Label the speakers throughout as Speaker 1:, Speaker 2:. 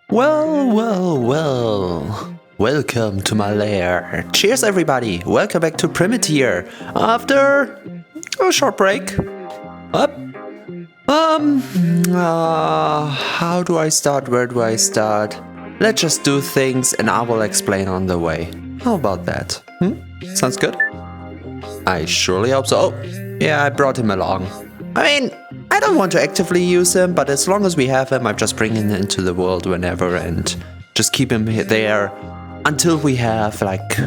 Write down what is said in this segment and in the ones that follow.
Speaker 1: Well. Welcome to my lair. Cheers, everybody. Welcome back to Primitier after a short break. How do I start? Where do I start? Let's just do things and I will explain on the way. How about that? Sounds good? I surely hope so. Oh, yeah, I brought him along. I mean, I don't want to actively use him, but as long as we have him, I'm just bringing him into the world whenever and just keep him there until we have, like,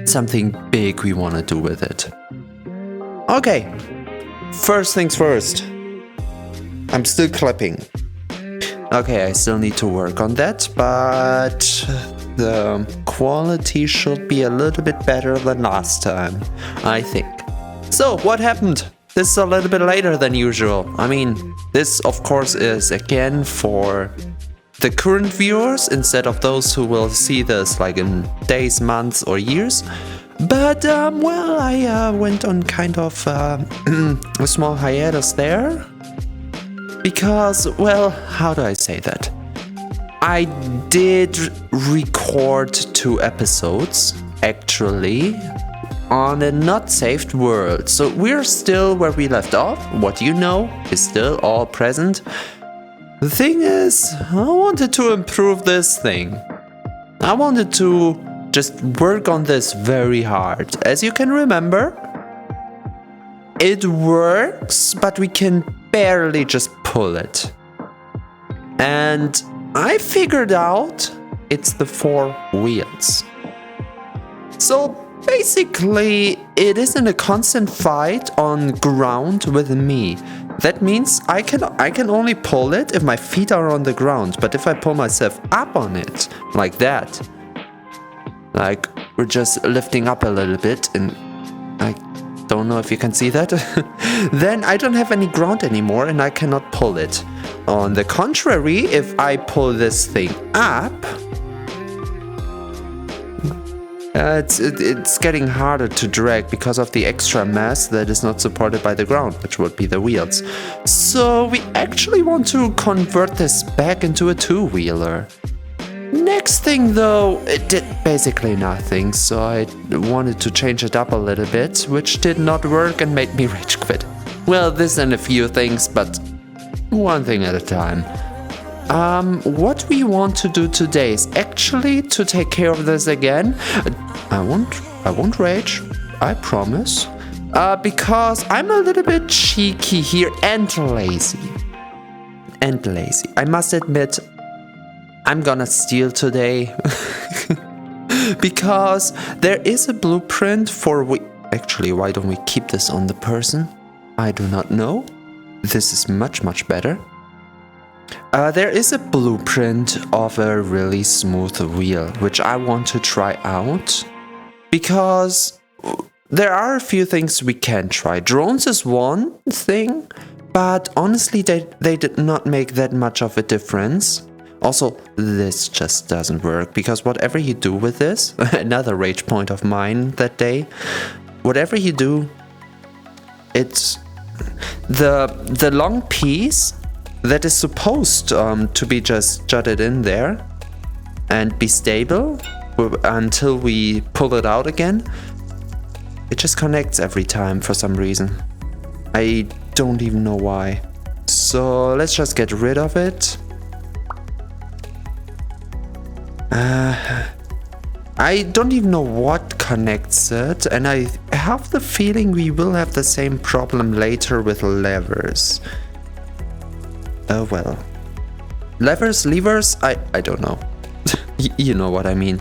Speaker 1: something big we want to do with it. Okay, first things first. I'm still clipping. Okay, I still need to work on that, but the quality should be a little bit better than last time, I think. So, what happened? This is a little bit later than usual. I mean, this of course is again for the current viewers instead of those who will see this like in days, months or years. But, well, I went on kind of a small hiatus there. Because, well, how do I say that? I did record 2 episodes, actually, on a not saved world. So we're still where we left off. What you know is still all present. The thing is, I wanted to improve this thing. I wanted to just work on this very hard. As you can remember, it works, but we can barely just pull it. And I figured out it's the 4 wheels. So basically, it isn't a constant fight on ground with me. That means I can only pull it if my feet are on the ground. But if I pull myself up on it, like that, like we're just lifting up a little bit, and I don't know if you can see that, then I don't have any ground anymore and I cannot pull it. On the contrary, if I pull this thing up, it's getting harder to drag because of the extra mass that is not supported by the ground, which would be the wheels. So we actually want to convert this back into a 2-wheeler. Next thing though, it did basically nothing, so I wanted to change it up a little bit, which did not work and made me rage quit. Well, this and a few things, but one thing at a time. What we want to do today is actually to take care of this again. I won't rage, I promise. Because I'm a little bit cheeky here and lazy. I must admit, I'm gonna steal today. Because there is a blueprint for actually, why don't we keep this on the person? I do not know. This is much better. There is a blueprint of a really smooth wheel, which I want to try out, because there are a few things we can try. Drones is one thing, but honestly they did not make that much of a difference. Also, this just doesn't work, because whatever you do with this, another rage point of mine that day, whatever you do, it's the long piece that is supposed to be just jutted in there and be stable until we pull it out again. It just connects every time for some reason. I don't even know why. So let's just get rid of it. I don't even know what connects it, and I have the feeling we will have the same problem later with levers. Well, levers, I don't know. You know what I mean.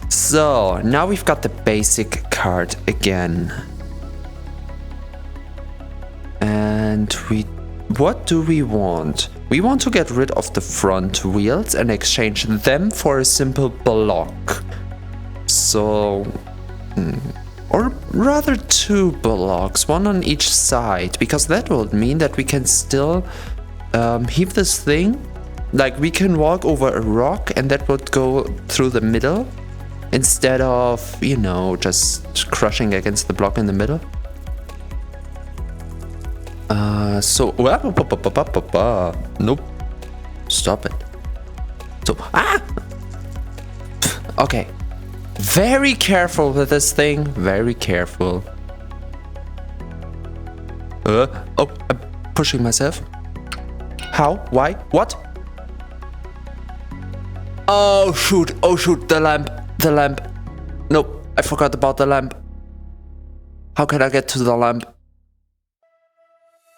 Speaker 1: So, now we've got the basic card again. And what do we want? We want to get rid of the front wheels and exchange them for a simple block. So, or rather 2 blocks, one on each side, because that would mean that we can still heave this thing. Like, we can walk over a rock and that would go through the middle instead of, you know, just crushing against the block in the middle. So... Nope. Stop it. So... Okay. Very careful with this thing. Very careful. Oh, I'm pushing myself. How? Why? What? Oh shoot, the lamp. The lamp. Nope, I forgot about the lamp. How can I get to the lamp?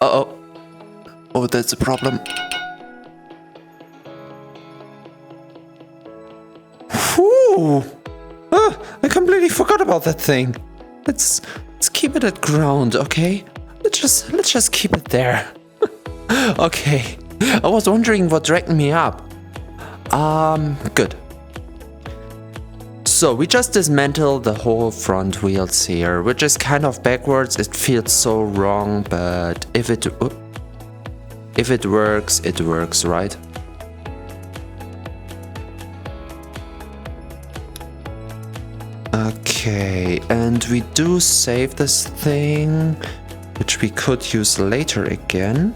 Speaker 1: Uh-oh. Oh, that's a problem. Whew. I completely forgot about that thing. Let's keep it at ground, okay? Let's just keep it there. Okay. I was wondering what dragged me up. Good. So we just dismantled the whole front wheels here, which is kind of backwards. It feels so wrong, but if it works, it works, right? Okay, and we do save this thing, which we could use later again.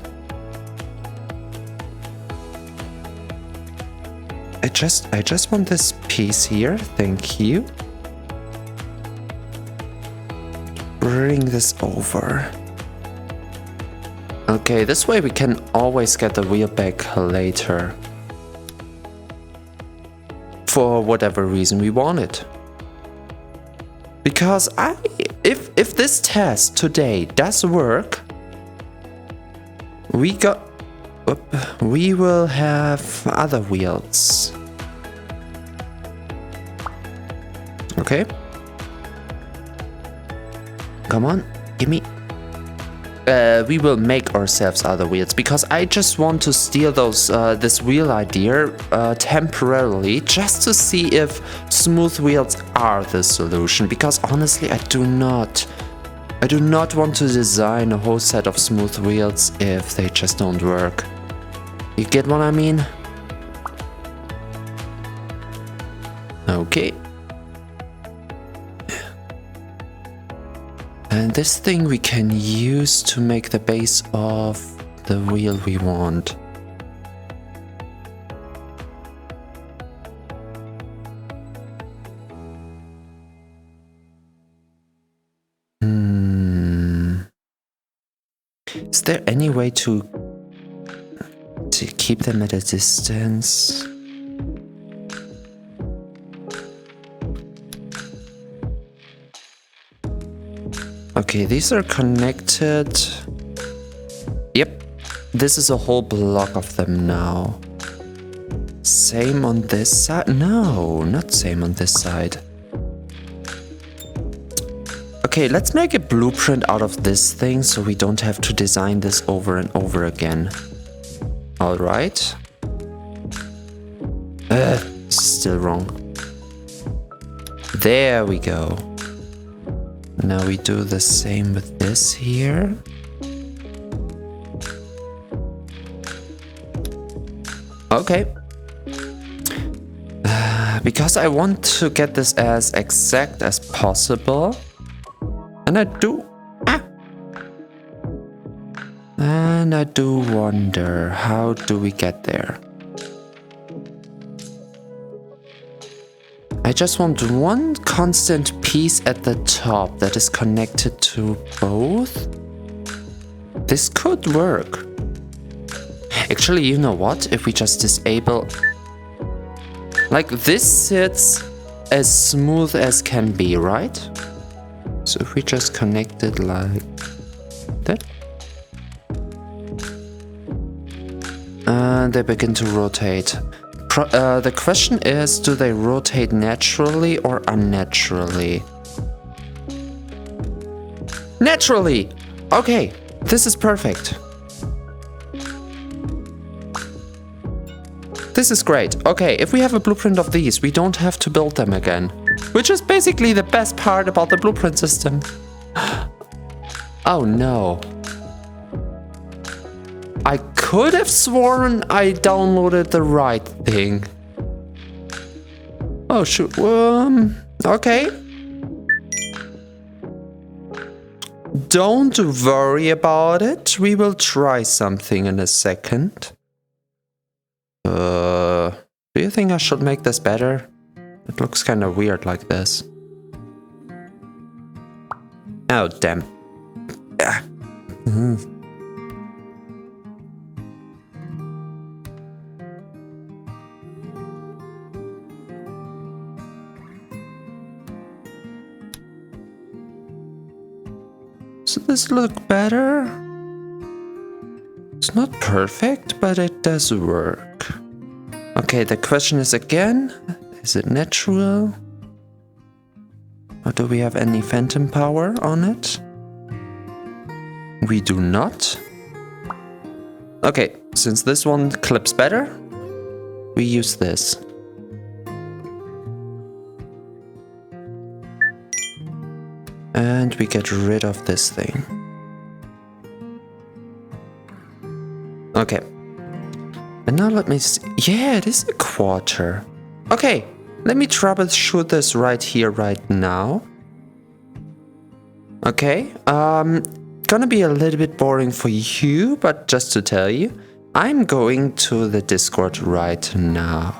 Speaker 1: I just want this piece here, thank you. Bring this over. Okay, this way we can always get the wheel back later. For whatever reason we want it. Because if this test today does work, we will have other wheels. Okay. Come on, give me. We will make ourselves other wheels because I just want to steal those this wheel idea temporarily just to see if smooth wheels are the solution, because honestly I do not want to design a whole set of smooth wheels if they just don't work. You get what I mean? Okay. And this thing we can use to make the base of the wheel we want. Is there any way to keep them at a distance? Okay, these are connected. Yep, this is a whole block of them now. Same on this side? No, not same on this side. Okay, let's make a blueprint out of this thing so we don't have to design this over and over again. Alright. This is still wrong. There we go. Now we do the same with this here. Okay. Because I want to get this as exact as possible. And I do... And I do wonder, how do we get there? I just want one constant piece at the top that is connected to both. This could work. Actually, you know what? If we just disable... Like, this sits as smooth as can be, right? So if we just connect it like that. And they begin to rotate. The question is, do they rotate naturally or unnaturally? Naturally! Okay, this is perfect. This is great. Okay, if we have a blueprint of these, we don't have to build them again. Which is basically the best part about the blueprint system. Oh no. I could have sworn I downloaded the right thing. Oh shoot, okay. don't worry about it. We will try something in a second. Do you think I should make this better? It looks kind of weird like this. Oh, damn. Does this look better? It's not perfect, but it does work. Okay, the question is again, is it natural? Or do we have any phantom power on it? We do not. Okay, since this one clips better, we use this. And we get rid of this thing. Okay. And now let me see. Yeah, it is a quarter. Okay, let me troubleshoot this right here, right now. Okay, gonna be a little bit boring for you, but just to tell you, I'm going to the Discord right now,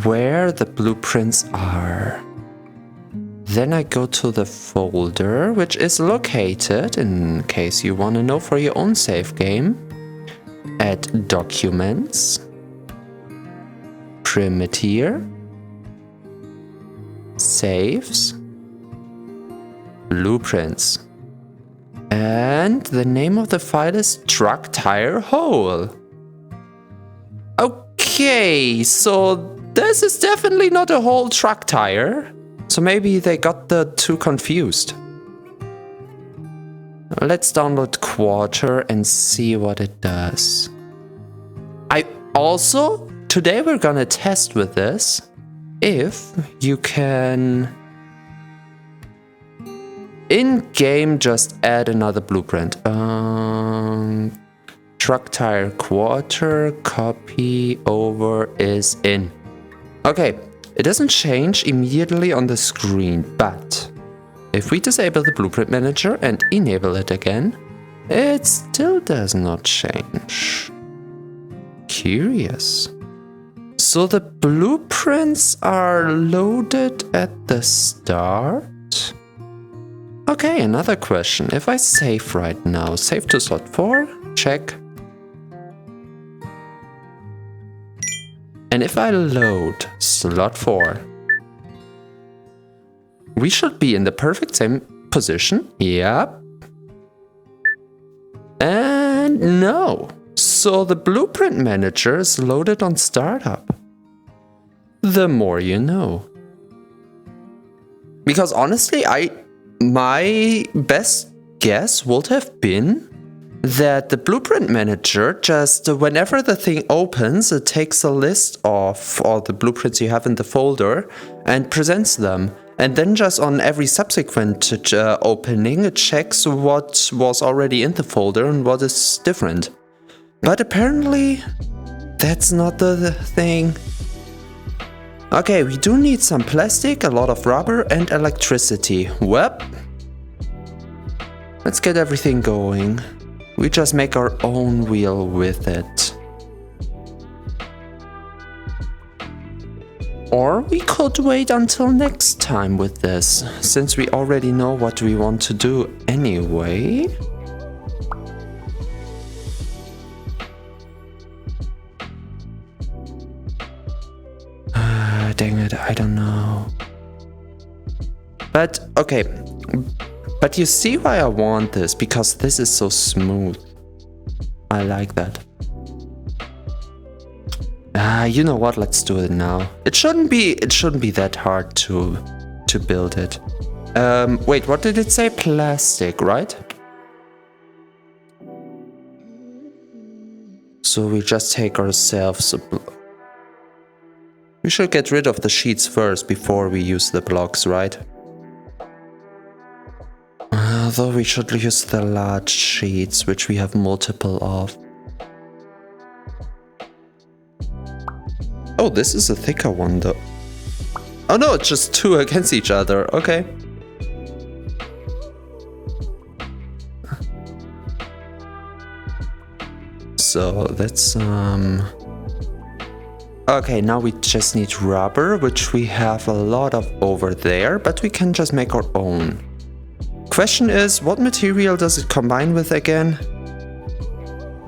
Speaker 1: where the blueprints are. Then I go to the folder, which is located, in case you want to know for your own save game, at Documents, Primitier, Saves, Blueprints. And the name of the file is Truck Tire Hole. Okay, so this is definitely not a whole truck tire. So maybe they got the two confused. Let's download Quarter and see what it does. Today we're gonna test with this if you can in-game just add another blueprint. Truck tire quarter, copy over is in. Okay. It doesn't change immediately on the screen, but if we disable the blueprint manager and enable it again, it still does not change. Curious. So the blueprints are loaded at the start? Okay, another question. If I save right now, save to slot 4, check. And if I load slot 4, we should be in the perfect same position. Yep. And no. So the blueprint manager is loaded on startup. The more you know. Because honestly, my best guess would have been that the blueprint manager just, whenever the thing opens, it takes a list of all the blueprints you have in the folder and presents them. And then just on every subsequent opening, it checks what was already in the folder and what is different. But apparently, that's not the thing. Okay, we do need some plastic, a lot of rubber and electricity. Well, let's get everything going. We just make our own wheel with it. Or we could wait until next time with this, since we already know what we want to do anyway. Dang it, I don't know. But, okay. But you see why I want this, because this is so smooth. I like that. You know what? Let's do it now. It shouldn't be that hard to build it. Wait, what did it say? Plastic, right? So we just take ourselves a we should get rid of the sheets first before we use the blocks, right? Although we should use the large sheets, which we have multiple of. Oh, this is a thicker one though. Oh no, it's just two against each other. Okay. So that's okay, now we just need rubber, which we have a lot of over there, but we can just make our own. Question is, what material does it combine with again?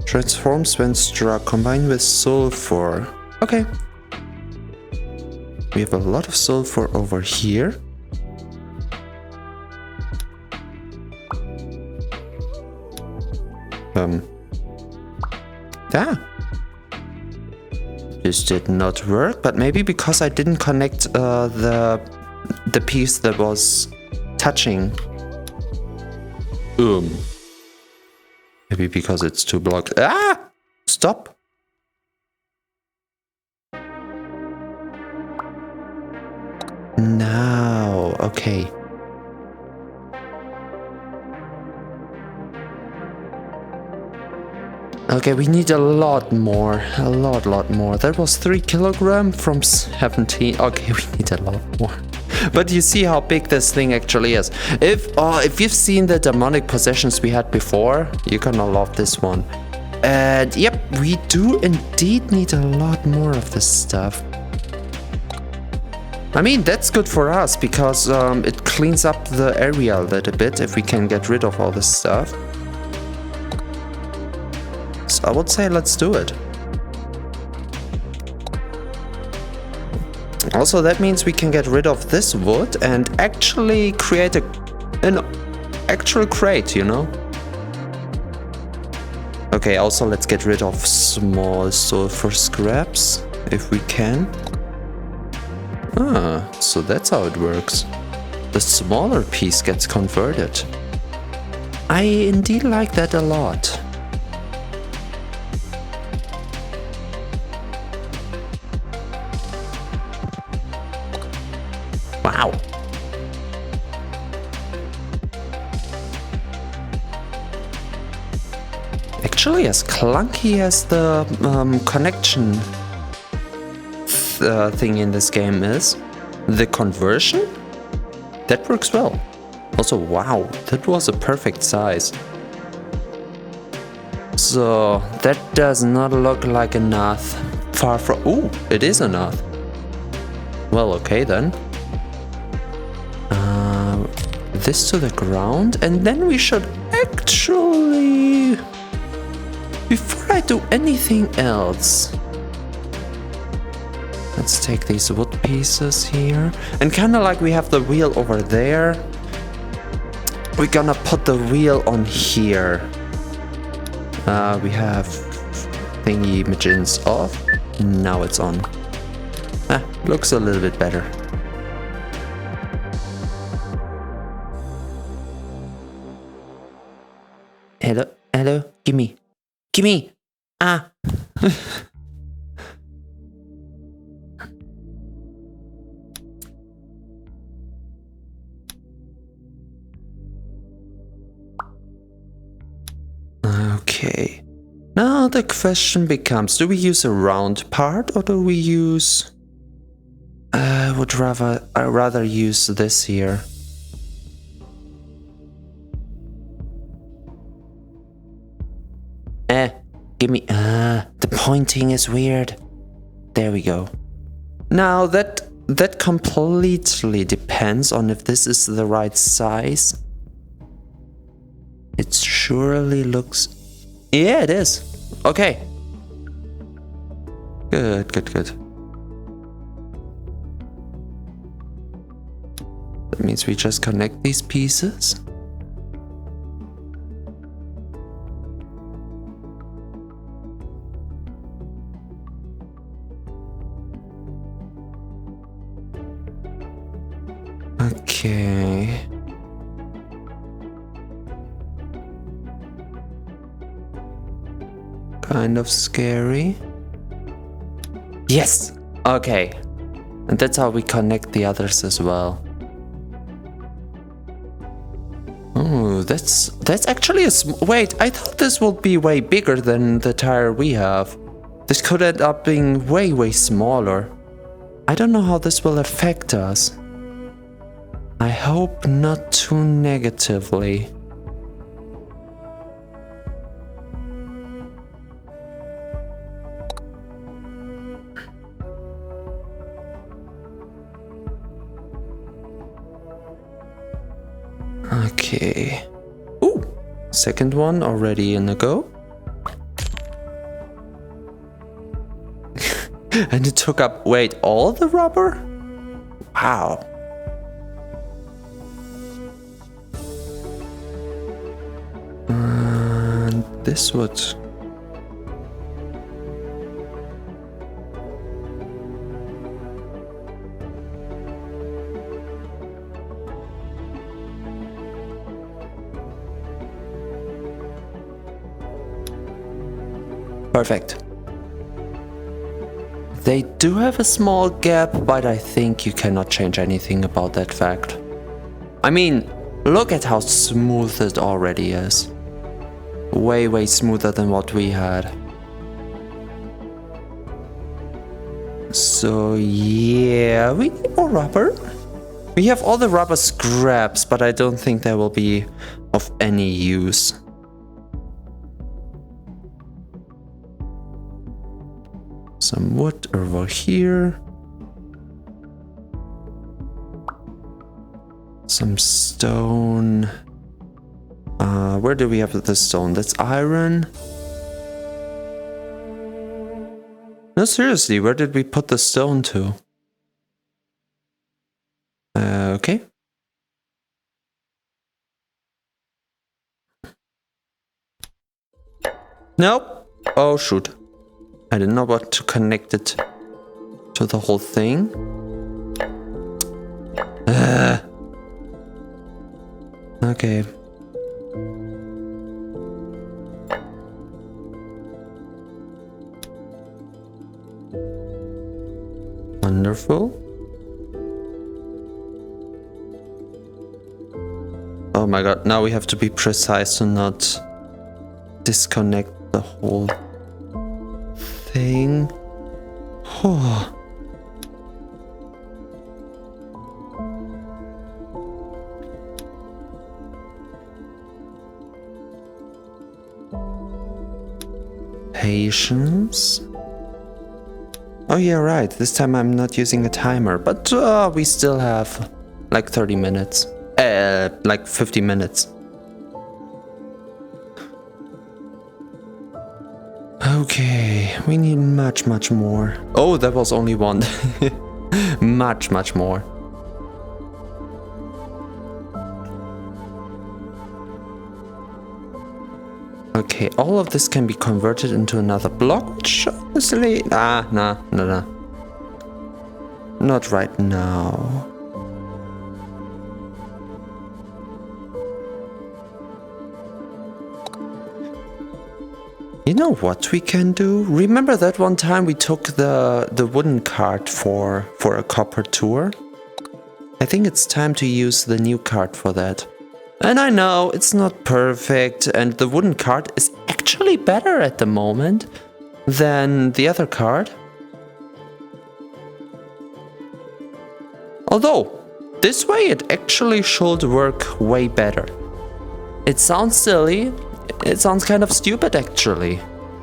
Speaker 1: Transforms when struck, combined with sulfur. Okay. We have a lot of sulfur over here. This did not work, but maybe because I didn't connect the piece that was touching. Maybe because it's too blocked. Ah! Stop! Now, okay. Okay, we need a lot more. A lot more. That was 3 kilograms from 17. Okay, we need a lot more. But you see how big this thing actually is. If you've seen the demonic possessions we had before, you're gonna love this one. And yep, we do indeed need a lot more of this stuff. I mean, that's good for us because it cleans up the area a little bit if we can get rid of all this stuff. So I would say let's do it. Also, that means we can get rid of this wood and actually create an actual crate, you know? Okay, also let's get rid of small sulfur scraps, if we can. Ah, so that's how it works. The smaller piece gets converted. I indeed like that a lot. Wow. Actually, as clunky as the connection thing in this game is, the conversion, that works well. Also, wow, that was a perfect size. So, that does not look like enough. Far from... Ooh, it is enough. Well, okay then. This to the ground, and then we should actually... Before I do anything else... Let's take these wood pieces here. And kind of like we have the wheel over there, we're gonna put the wheel on here. We have thingy magins off. Now it's on. Looks a little bit better. Hello, hello, gimme. Gimme! Ah! Okay. Now the question becomes, do we use a round part or do we use... I would rather use this here. Give me... the pointing is weird. There we go. Now that completely depends on if this is the right size. It surely looks... Yeah, it is. Okay. Good. That means we just connect these pieces. Okay. Kind of scary. Yes! Okay. And that's how we connect the others as well. Oh, that's actually a wait, I thought this would be way bigger than the tire we have. This could end up being way smaller. I don't know how this will affect us. I hope not too negatively. Okay. Ooh, second one already in a go. And it took up, wait, all the rubber? Wow. And this would... Perfect. They do have a small gap, but I think you cannot change anything about that fact. I mean, look at how smooth it already is. Way, way smoother than what we had. So yeah, we need more rubber. We have all the rubber scraps, but I don't think they will be of any use. Some wood over here. Some stone. Where do we have the stone? That's iron. No, seriously, where did we put the stone to? Okay. Nope. Oh, shoot. I didn't know what to connect it to the whole thing. Okay. Wonderful. Oh my god, now we have to be precise to not disconnect the whole thing. Oh. Patience. Oh yeah, right. This time I'm not using a timer, but we still have like 30 minutes. Like 50 minutes. Okay, we need much more. Oh, that was only one. much more. Okay, all of this can be converted into another block, which honestly... nah. Not right now. You know what we can do? Remember that one time we took the wooden cart for a copper tour? I think it's time to use the new cart for that. And I know it's not perfect, and the wooden cart is actually better at the moment than the other cart. Although, this way it actually should work way better. It sounds silly, it sounds kind of stupid actually,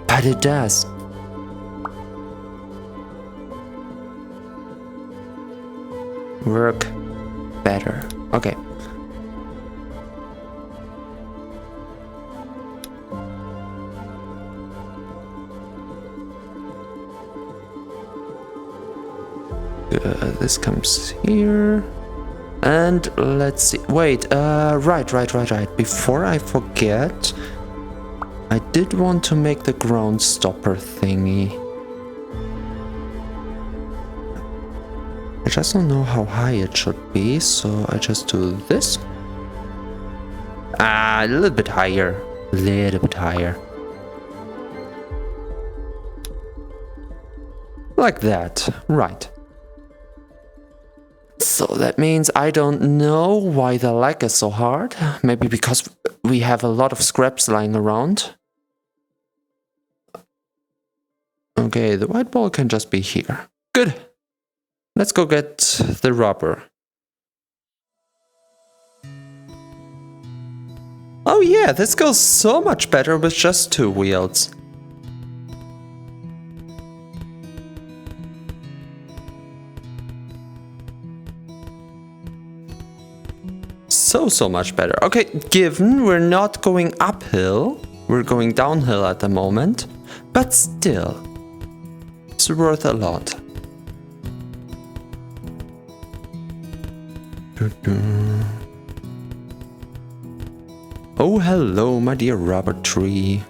Speaker 1: but it does. Work better. Okay. This comes here. And let's see. Wait, right. Before I forget, I did want to make the ground stopper thingy. I just don't know how high it should be, so I just do this. A little bit higher. Like that, right. So that means I don't know why the lag is so hard. Maybe because we have a lot of scraps lying around. Okay, the white ball can just be here. Good. Let's go get the rubber. Oh yeah, this goes so much better with just 2 wheels. so much better. Okay, given we're not going uphill, we're going downhill at the moment, but still, it's worth a lot. Oh, hello, my dear rubber tree.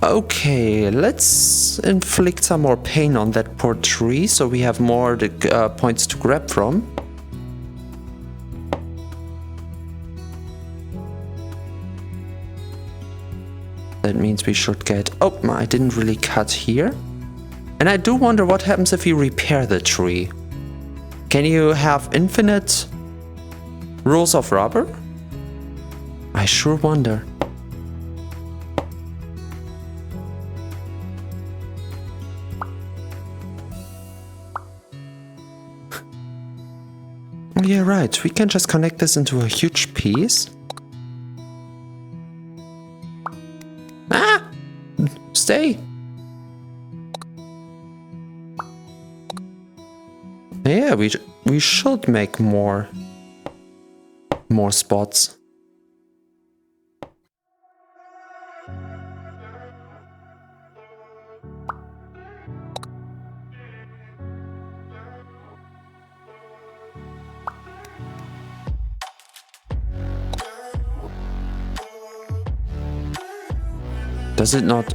Speaker 1: Okay, let's inflict some more pain on that poor tree so we have more points to grab from. That means we should get... Oh, I didn't really cut here. And I do wonder what happens if you repair the tree. Can you have infinite rolls of rubber? I sure wonder. Yeah, right. We can just connect this into a huge piece. Ah! Stay! Yeah, we should make more spots. Does it not?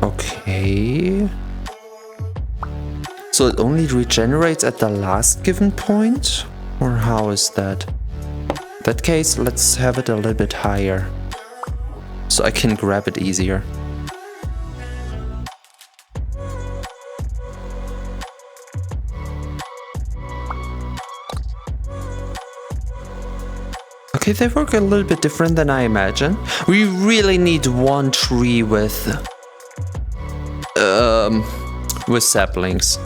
Speaker 1: Okay. So it only regenerates at the last given point? Or how is that? In that case, let's have it a little bit higher. So I can grab it easier. Okay, they work a little bit different than I imagined. We really need one tree with saplings.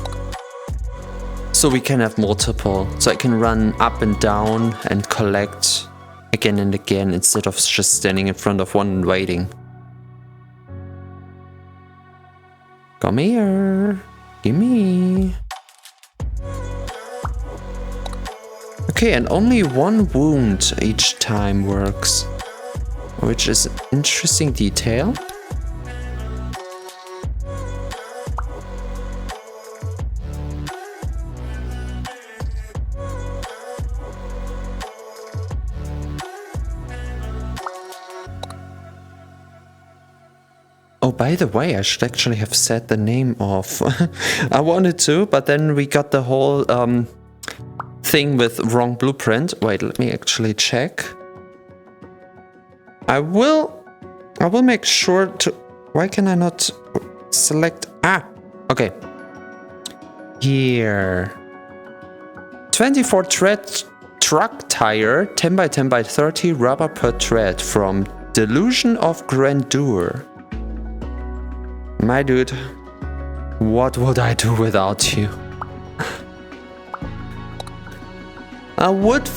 Speaker 1: So we can have multiple. So I can run up and down and collect again and again instead of just standing in front of one and waiting. Come here. Gimme. Okay, and only one wound each time works, which is an interesting detail. Oh, by the way, I should actually have said the name of... I wanted to, but then we got the whole thing with wrong blueprint. Wait, let me actually check. I will make sure to... Why can I not select... Ah, okay. Here. 24 tread truck tire, 10 by 10 by 30 rubber per tread from Delusion of Grandeur. My dude, what would I do without you? I would...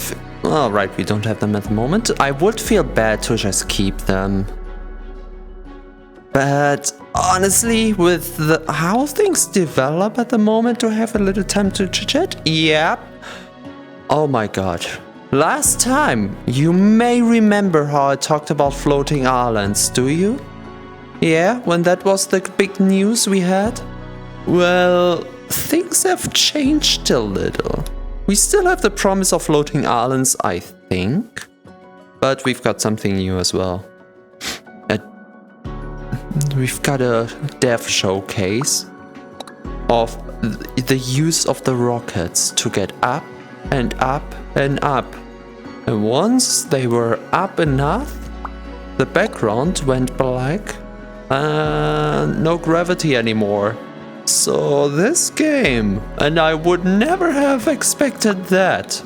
Speaker 1: Oh, right, we don't have them at the moment. I would feel bad to just keep them. But honestly, with how things develop at the moment, to have a little time to chit-chat? Yep. Oh my god. Last time, you may remember how I talked about floating islands, do you? Yeah, when that was the big news we had? Well, things have changed a little. We still have the promise of floating islands, I think. But we've got something new as well. We've got a dev showcase of the use of the rockets to get up and up and up. And once they were up enough, the background went black. No gravity anymore. So this game, and I would never have expected that,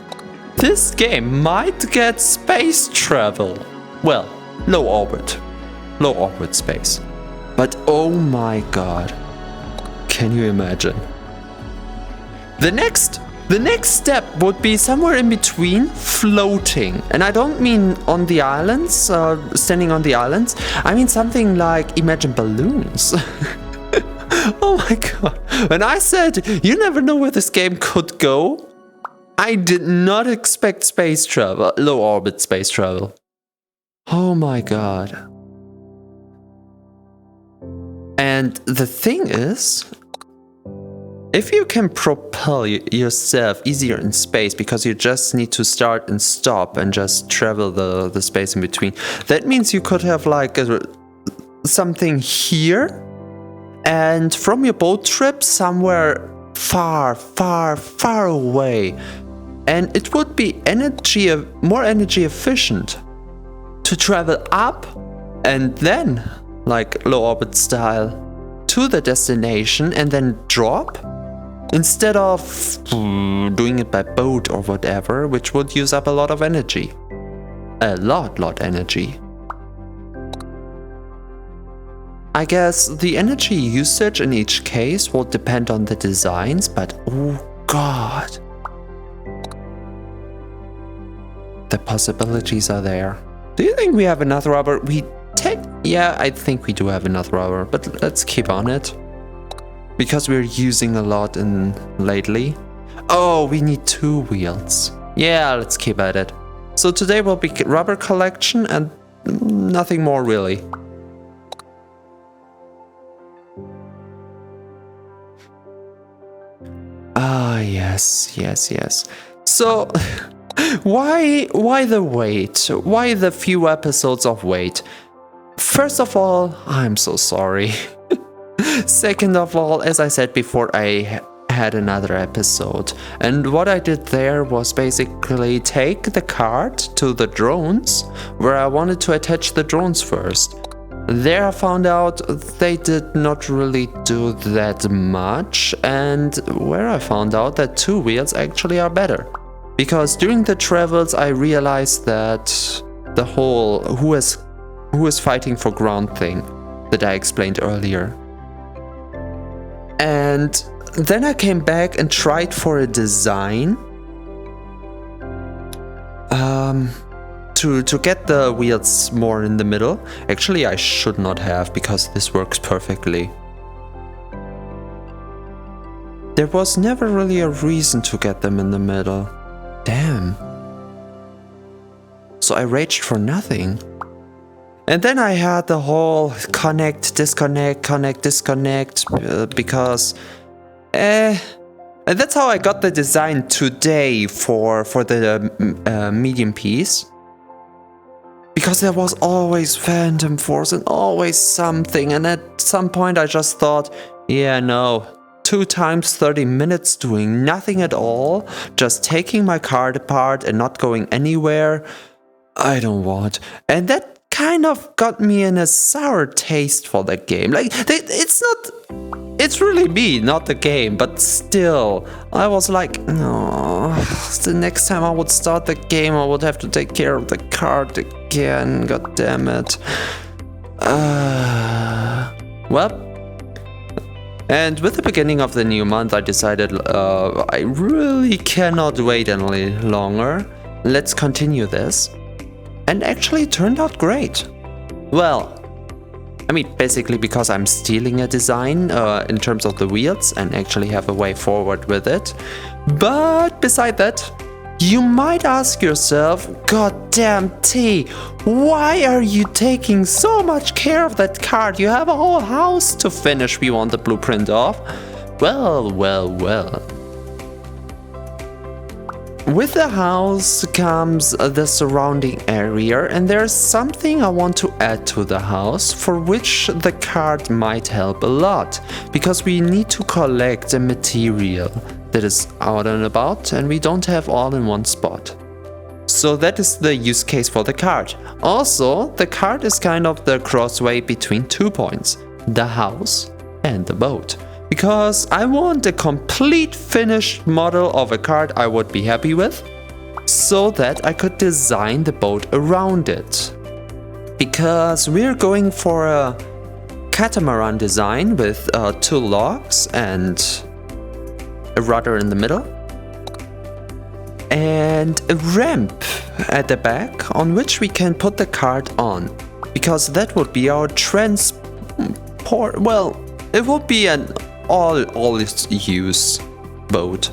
Speaker 1: this game might get space travel. Well, low orbit space. But oh my god, can you imagine? The next step would be somewhere in between floating. And I don't mean on the islands, standing on the islands. I mean something like, imagine balloons. Oh Oh my god. When I said you never know where this game could go, I did not expect space travel, low orbit space travel. Oh my god. And the thing is, if you can propel yourself easier in space because you just need to start and stop and just travel the space in between, that means you could have like something here and from your boat trip somewhere far, far, far away. And it would be more energy efficient to travel up and then, like low orbit style, to the destination and then drop, instead of doing it by boat or whatever, which would use up a lot of energy. A lot energy. I guess the energy usage in each case will depend on the designs, but oh god. The possibilities are there. Do you think we have enough rubber? Yeah, I think we do have enough rubber, but let's keep on it. Because we're using a lot lately. Oh, we need 2 wheels. Yeah, let's keep at it. So today will be rubber collection and nothing more really. Ah, yes. So, why the wait? Why the few episodes of wait? First of all, I'm so sorry. Second of all, as I said before, I had another episode. And what I did there was basically take the card to the drones, where I wanted to attach the drones first. There I found out they did not really do that much, and where I found out that 2 wheels actually are better. Because during the travels I realized that the whole who is fighting for ground thing that I explained earlier. And then I came back and tried for a design to get the wheels more in the middle. Actually, I should not have, because this works perfectly. There was never really a reason to get them in the middle. Damn. So I raged for nothing. And then I had the whole connect, disconnect, because and that's how I got the design today for the medium piece. Because there was always Phantom Force and always something, and at some point I just thought, yeah, no, 2 times 30 minutes doing nothing at all, just taking my card apart and not going anywhere, I don't want. And that kind of got me in a sour taste for the game. Like, it's really me, not the game, but still, I was like, no, the next time I would start the game, I would have to take care of the card again, god damn it. Well, and with the beginning of the new month, I decided I really cannot wait any longer. Let's continue this. And actually it turned out great. Well, I mean, basically because I'm stealing a design in terms of the wheels and actually have a way forward with it. But beside that, you might ask yourself, goddamn T, why are you taking so much care of that card? You have a whole house to finish we want the blueprint of. Well. With the house comes the surrounding area, and there's something I want to add to the house, for which the card might help a lot, because we need to collect the material that is out and about, and we don't have all in one spot. So that is the use case for the card. Also, the card is kind of the crossway between 2 points, the house and the boat. Because I want a complete finished model of a card I would be happy with, so that I could design the boat around it. Because we're going for a catamaran design with 2 logs and a rudder in the middle, and a ramp at the back on which we can put the card on. Because that would be our transport, well, it would be an all use boat.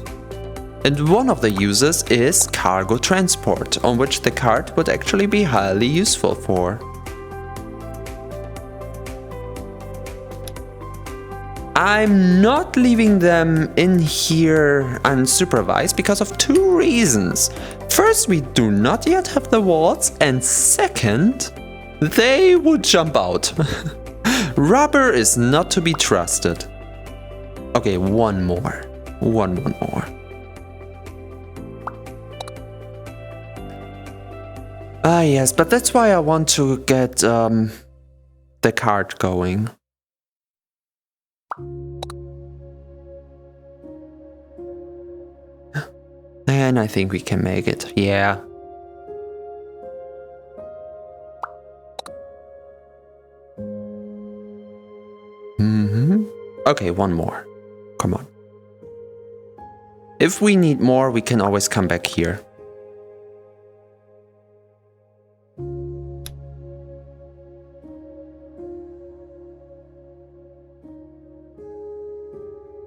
Speaker 1: And one of the uses is cargo transport, on which the cart would actually be highly useful for. I'm not leaving them in here unsupervised because of two reasons. First, we do not yet have the walls, and second, they would jump out. Rubber is not to be trusted. Okay, one more. One more. Ah, yes, but that's why I want to get the cart going. And I think we can make it, yeah. Okay, one more. Come on. If we need more, we can always come back here.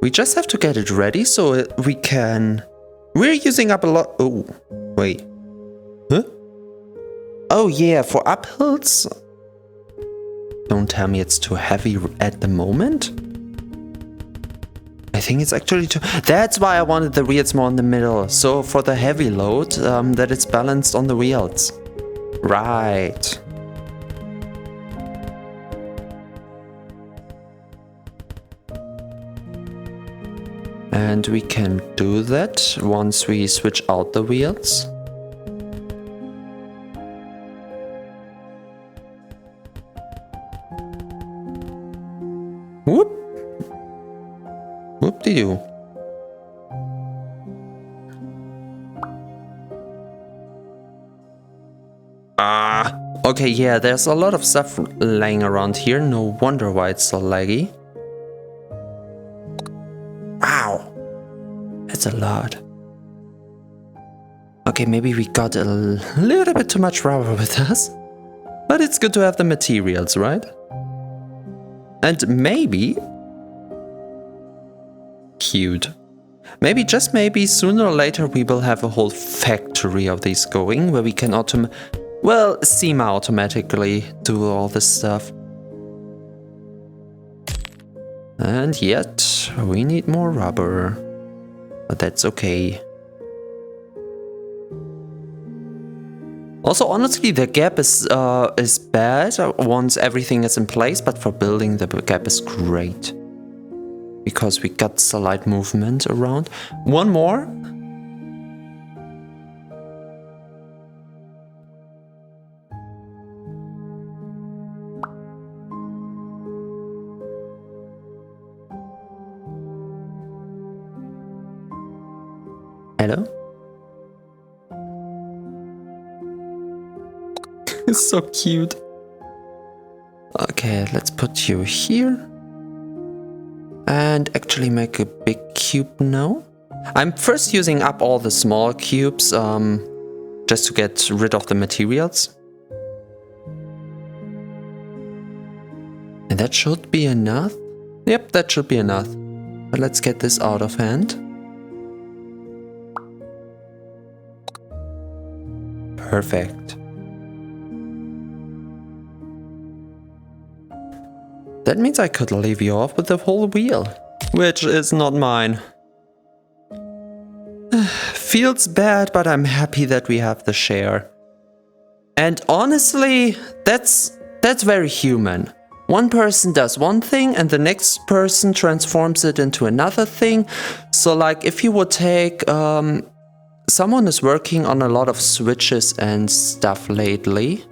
Speaker 1: We just have to get it ready so we can... We're using up a lot... Oh, wait. Huh? Oh yeah, for uphills? Don't tell me it's too heavy at the moment. I think it's actually too... That's why I wanted the wheels more in the middle. So for the heavy load, that it's balanced on the wheels. Right. And we can do that once we switch out the wheels. Whoop! Whoop-de-doo. Okay, yeah, there's a lot of stuff laying around here. No wonder why it's so laggy. That's a lot. Okay, maybe we got a little bit too much rubber with us. But it's good to have the materials, right? And maybe... Cute. Maybe, just maybe, sooner or later we will have a whole factory of these going, where we can semi-automatically do all this stuff. And yet, we need more rubber. But that's okay. Also, honestly, the gap is bad once everything is in place, but for building the gap is great. Because we got slight movement around. One more. Hello? It's so cute. Okay, let's put you here. And actually make a big cube now. I'm first using up all the small cubes, just to get rid of the materials. And that should be enough. Yep, that should be enough. But let's get this out of hand. Perfect. That means I could leave you off with the whole wheel, which is not mine. Feels bad, but I'm happy that we have the share. And honestly, that's very human. One person does one thing and the next person transforms it into another thing. So like if you would take... someone is working on a lot of switches and stuff lately.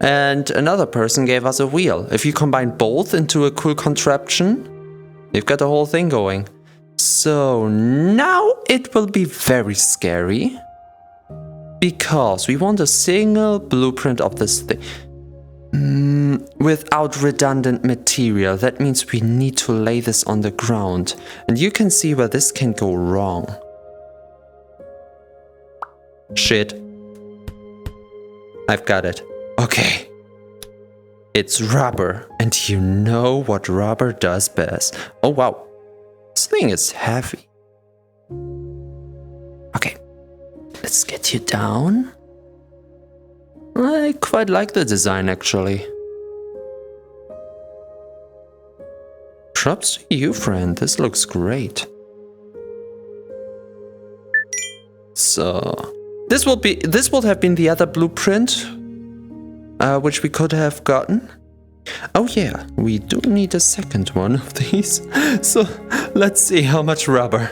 Speaker 1: And another person gave us a wheel. If you combine both into a cool contraption, you've got the whole thing going. So now it will be very scary. Because we want a single blueprint of this thing. Without redundant material. That means we need to lay this on the ground. And you can see where this can go wrong. Shit. I've got it. Okay. It's rubber. And you know what rubber does best. Oh wow. thing is heavy. Okay, let's get you down. I quite like the design, actually. Props to you, friend. This looks great. So, this would have been the other blueprint, which we could have gotten. Oh yeah, we do need a second one of these. So, let's see how much rubber.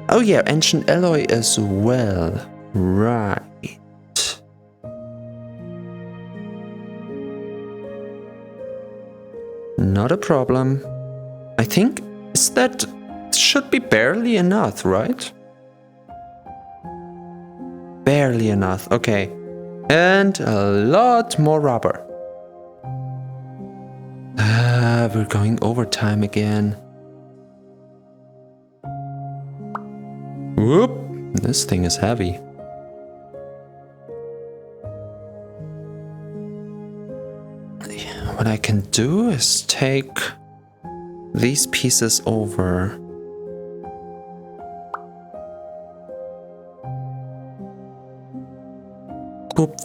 Speaker 1: Oh yeah, ancient alloy as well. Right. Not a problem. I think that should be barely enough, right? Barely enough, okay. And a lot more rubber. We're going overtime again. Whoop! This thing is heavy. What I can do is take these pieces over. Boop,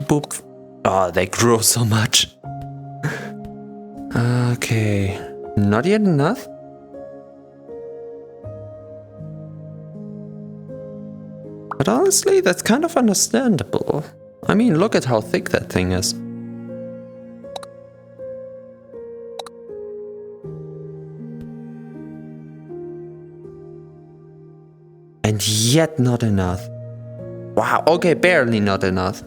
Speaker 1: boop. Oh, they grow so much. Okay, not yet enough. But honestly, that's kind of understandable. I mean, look at how thick that thing is. And yet not enough. Wow, okay, barely not enough.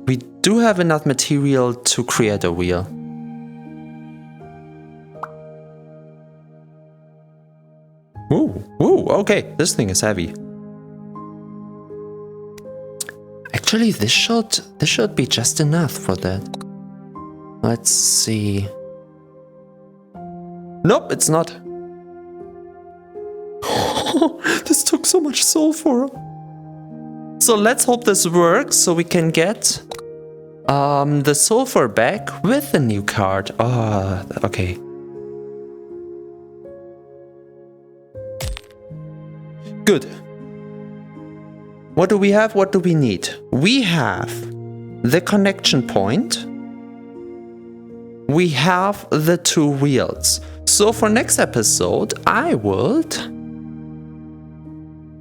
Speaker 1: We do have enough material to create a wheel. Ooh, okay, this thing is heavy. Actually, this should be just enough for that. Let's see. Nope, it's not. This took so much sulfur. So let's hope this works so we can get the sulfur back with the new card. Oh, okay. Good. What do we have? What do we need? We have the connection point. We have the two wheels. So for next episode, I would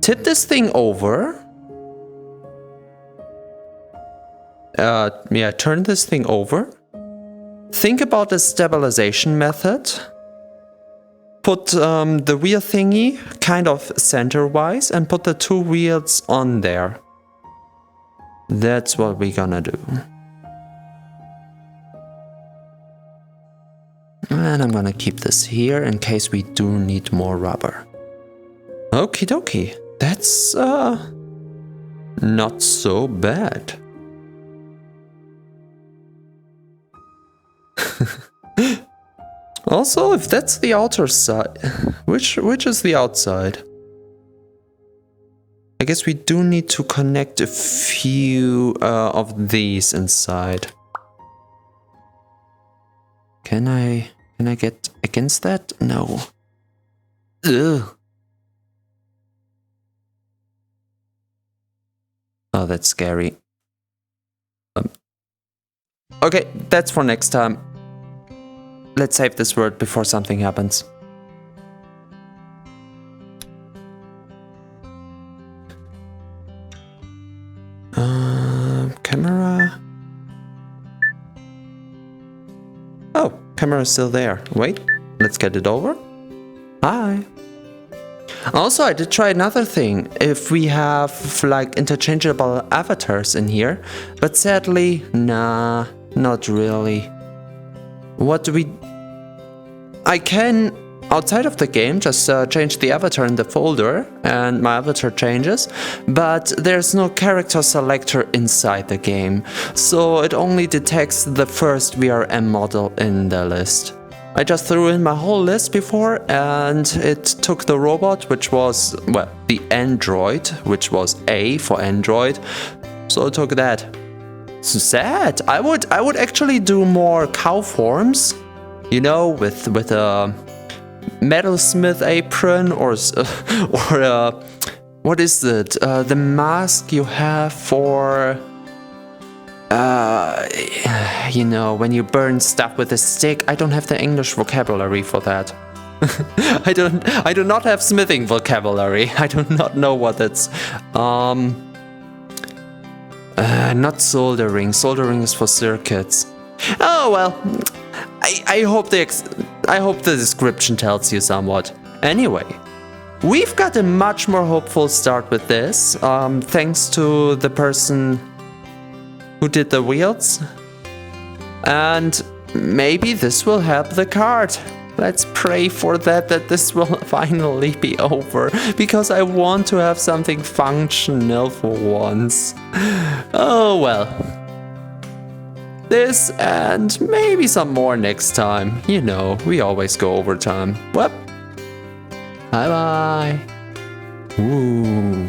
Speaker 1: tip this thing over. Turn this thing over. Think about the stabilization method. Put the wheel thingy kind of center-wise and put the two wheels on there. That's what we're gonna do. And I'm gonna keep this here in case we do need more rubber. Okie dokie. That's not so bad. Also, if that's the outer side, which is the outside? I guess we do need to connect a few of these inside. Can I get against that? No. Ugh. Oh, that's scary. Okay, that's for next time. Let's save this word before something happens. Camera. Oh, camera's still there. Wait, let's get it over. Hi. Also, I did try another thing. If we have like interchangeable avatars in here, but sadly, nah, not really. What do we... I can, outside of the game, just change the avatar in the folder and my avatar changes, but there's no character selector inside the game, so it only detects the first VRM model in the list. I just threw in my whole list before and it took the robot, which was, well, the android, which was A for Android, so it took that. So sad. I would actually do more cow forms, you know, with metalsmith apron or what is it? The mask you have for you know, when you burn stuff with a stick. I don't have the English vocabulary for that. I do not have smithing vocabulary. I do not know what it's. Not soldering. Soldering is for circuits. Oh well. I hope the description tells you somewhat. Anyway, we've got a much more hopeful start with this. Thanks to the person who did the wheels. And maybe this will help the cart. Let's pray for that this will finally be over, because I want to have something functional for once. Oh well. This and maybe some more next time. You know, we always go over time. Well, bye bye. Ooh.